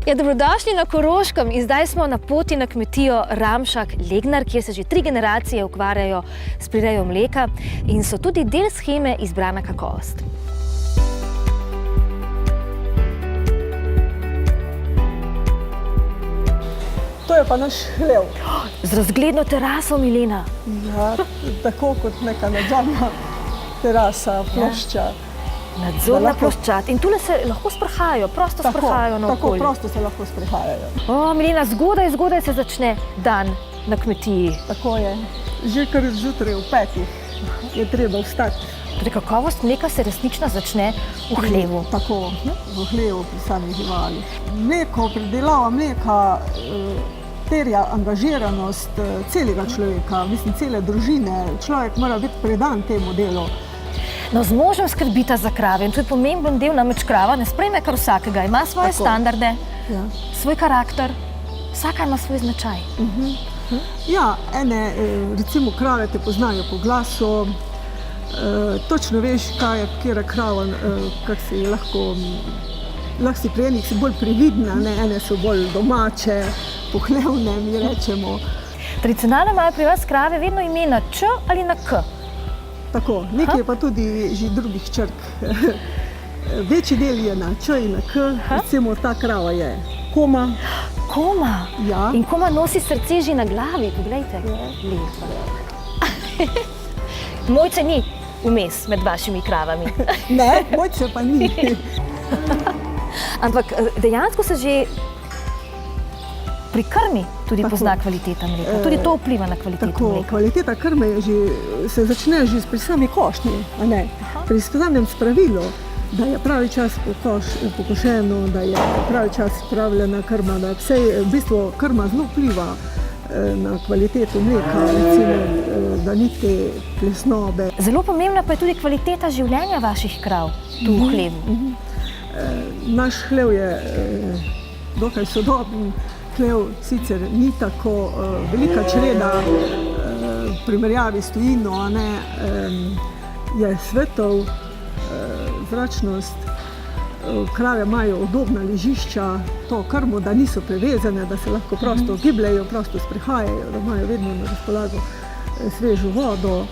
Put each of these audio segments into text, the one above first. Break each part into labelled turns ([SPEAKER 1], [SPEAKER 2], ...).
[SPEAKER 1] Ja, dobrodošli na Koroškem in zdaj smo na poti na kmetijo Ramšak-Legnar, kjer se že 3 generacije ukvarjajo s prirejo mleka in so tudi del sheme Izbrana kakovost.
[SPEAKER 2] To je pa naš hlev.
[SPEAKER 1] Z razgledno teraso, Milena.
[SPEAKER 2] Ja, tako kot neka nadzorna terasa, plošča.
[SPEAKER 1] Nadzorna ploščad. In tule se lahko sprehajajo, prosto sprehajajo naokoli.
[SPEAKER 2] Tako, prosto se lahko sprehajajo.
[SPEAKER 1] O, Milena, zgodaj se začne dan na kmetiji.
[SPEAKER 2] Tako je. Že kar zjutraj v 5 je treba vstati.
[SPEAKER 1] Torej, kakovost mleka se resnično začne v hlevu.
[SPEAKER 2] Tako, v hlevu pri samih živalih. Mleko, pridelava mleka terja angažiranost celega človeka, mislim, cele družine. Človek mora biti predan temu delu.
[SPEAKER 1] No, z možem skrbita za krave in to je pomemben del, namreč krava ne sprejme kar vsakega, ima svoje standarde, svoj karakter, vsaka ima svoj značaj.
[SPEAKER 2] Ja, ene, recimo krave te poznajo po glasu, točno veš, kaj je katera krava, kak si lahko si pri enih si bolj previdna, ene so bolj domače, pohlevne, mi rečemo.
[SPEAKER 1] Tradicionalno imajo pri vas krave vedno ime na Č ali na K.
[SPEAKER 2] Tako, nekaj je pa tudi že drugih črk. Večji del je na Č in na K, recimo ta krava je Koma.
[SPEAKER 1] Koma?
[SPEAKER 2] Ja.
[SPEAKER 1] In Koma nosi srce že na glavi, poglejte. Lepa. Mojce ni vmes med vašimi kravami.
[SPEAKER 2] Ne, Mojce pa ni.
[SPEAKER 1] Ampak dejansko se že pri krmi tudi pozna kvaliteta mleka. Tudi to vpliva na kvaliteto mleka.
[SPEAKER 2] Kvaliteta krme se začne že pri sami košnji, a ne? Pri samem spravilu, da je pravi čas pokošeno, da je pravi čas spravljena krma, da v bistvu krma zelo vpliva na kvaliteto mleka, recimo, da ni te plesnobe.
[SPEAKER 1] Zelo pomembna pa je tudi kvaliteta življenja vaših krav tu v hlevu.
[SPEAKER 2] Naš hlev je dokaj sodoben. Hlev sicer ni tako velika čreda v primerjavi s tujino, a ne, je svetov, zračnost, krave imajo udobna ležišča, to krmo, da niso prevezane, da se lahko prosto gibljejo, prosto sprehajajo, da imajo vedno na razpolago svežo vodo.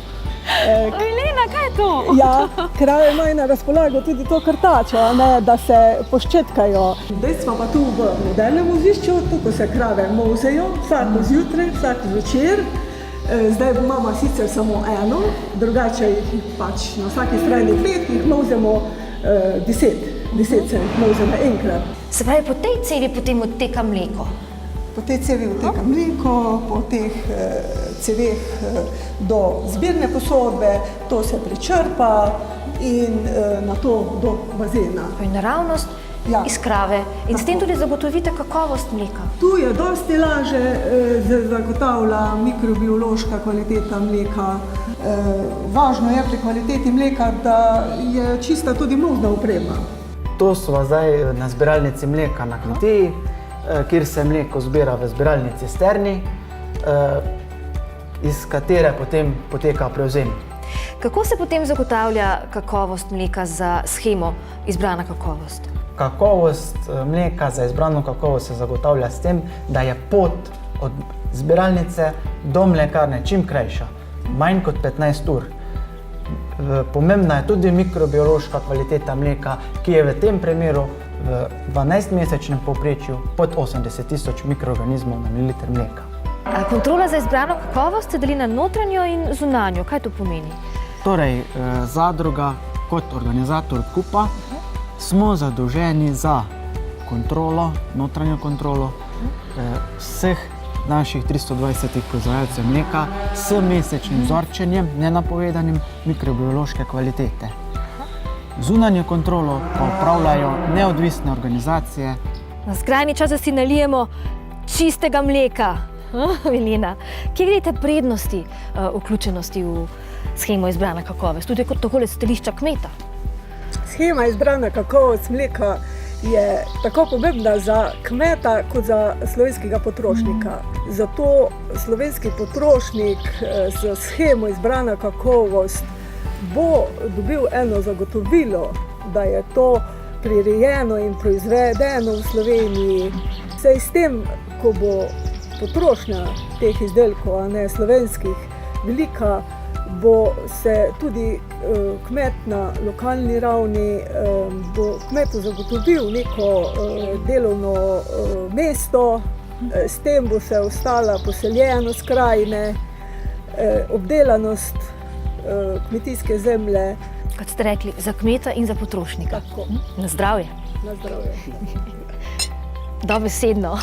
[SPEAKER 1] Milena, kaj je to?
[SPEAKER 2] Ja, krave imajo na razpolago tudi to krtačo, da se poščetkajo. Zdaj smo pa tu v modernem vozišču, tukaj se krave molzejo, vsako zjutraj, vsak zvečer. Zdaj imamo sicer samo eno, drugače jih pač na vsaki strani 5, jih molzemo 10 se molze naenkrat.
[SPEAKER 1] Se pravi, po tej cevi potem odteka mleko?
[SPEAKER 2] Po tej cevi odteka mleko, po teh ceveh do zbirne posodbe, to se prečrpa in na to do bazena.
[SPEAKER 1] To je naravnost iz krave in s tem tudi zagotovite kakovost mleka.
[SPEAKER 2] Tu je dosti laže zagotavlja mikrobiološka kvaliteta mleka. Važno je pri kvaliteti mleka, da je čista tudi molzna oprema.
[SPEAKER 3] To smo zdaj na zbiralnici mleka na kmetiji, kjer se mleko zbira v zbiralni cisterni, iz katere potem poteka prevzem.
[SPEAKER 1] Kako se potem zagotavlja kakovost mleka za shemo Izbrana kakovost?
[SPEAKER 3] Kakovost mleka za izbrano kakovost se zagotavlja s tem, da je pot od zbiralnice do mlekarne čim krajša, manj kot 15 ur. Pomembna je tudi mikrobiološka kvaliteta mleka, ki je v tem primeru v 12-mesečnem povprečju pod 80.000 mikroorganizmov na mililiter mleka.
[SPEAKER 1] Kontrola za izbrano kakovost se deli na notranjo in zunanjo. Kaj to pomeni?
[SPEAKER 3] Torej, zadruga kot organizator odkupa smo zadolženi za kontrolo, notranjo kontrolo vseh naših 320 proizvajalcev mleka s mesečnim vzorčenjem, nenapovedanim mikrobiološke kvalitete. Zunanjo kontrolo pa opravljajo neodvisne organizacije.
[SPEAKER 1] Na skrajni čas, da si nalijemo čistega mleka. Milena, kje vidite prednosti vključenosti v shemo Izbrana kakovost, tudi kot takole stališča kmeta?
[SPEAKER 2] Shema Izbrana kakovost mleka je tako pomembna za kmeta kot za slovenskega potrošnika. Zato slovenski potrošnik z shemo Izbrana kakovost bo dobil eno zagotovilo, da je to prirejeno in proizvedeno v Sloveniji. Saj s tem, ko bo potrošnja teh izdelkov, a ne slovenskih, velika, bo se tudi kmet na lokalni ravni, bo kmetu zagotovil neko delovno mesto, s tem bo se ostala poseljenost krajine, obdelanost kmetijske zemlje.
[SPEAKER 1] Kot ste rekli, za kmeta in za potrošnika.
[SPEAKER 2] Tako.
[SPEAKER 1] Na zdravje.
[SPEAKER 2] Na zdravje.
[SPEAKER 1] Dobesedno.